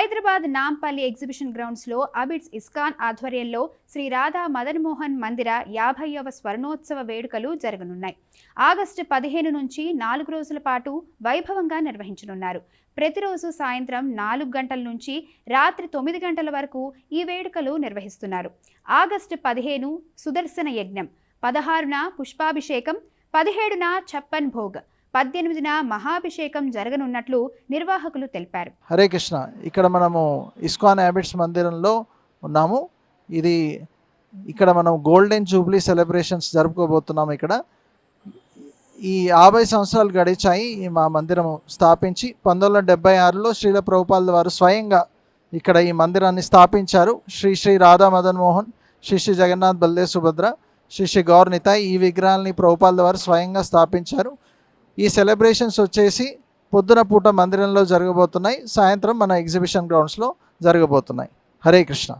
Hyderabad Nampally exhibition గ్రౌండ్స్లో Abids ISKCON ఆధ్వర్యంలో శ్రీ రాధా మదన్ మోహన్ మందిర 50వ స్వర్ణోత్సవ వేడుకలు జరగనున్నాయి. ఆగస్టు 15 నుంచి 4 రోజుల పాటు వైభవంగా నిర్వహించనున్నారు. ప్రతిరోజు సాయంత్రం 4 గంటల నుంచి రాత్రి 9 గంటల వరకు ఈ వేడుకలు నిర్వహిస్తున్నారు. ఆగస్టు 15 సుదర్శన యజ్ఞం, 16న పుష్పాభిషేకం, 17న ఛప్పన్ భోగ్, 18న మహాభిషేకం జరగనున్నట్లు నిర్వాహకులు తెలిపారు. హరే కృష్ణ. ఇక్కడ మనము ఇస్కాన్ అబిడ్స్ మందిరంలో ఉన్నాము. ఇక్కడ మనం గోల్డెన్ జూబ్లీ సెలబ్రేషన్స్ జరుపుకోబోతున్నాము. ఇక్కడ ఈ 50 సంవత్సరాలు గడిచాయి మా మందిరం స్థాపించి. 1976లో శ్రీల ప్రభుపాదుల వారు స్వయంగా ఇక్కడ ఈ మందిరాన్ని స్థాపించారు. శ్రీ శ్రీ రాధా మదన్ మోహన్, శ్రీ శ్రీ జగన్నాథ్ బల్దేవ్ సుభద్ర, శ్రీ శ్రీ గౌర్ నితాయ్ ఈ విగ్రహాలని ప్రభుపాదుల వారు స్వయంగా స్థాపించారు. ఈ సెలబ్రేషన్స్ వచ్చేసి పొద్దున పూట మందిరంలో జరగబోతున్నాయి, సాయంత్రం మన ఎగ్జిబిషన్ గ్రౌండ్స్లో జరగబోతున్నాయి. హరే కృష్ణ.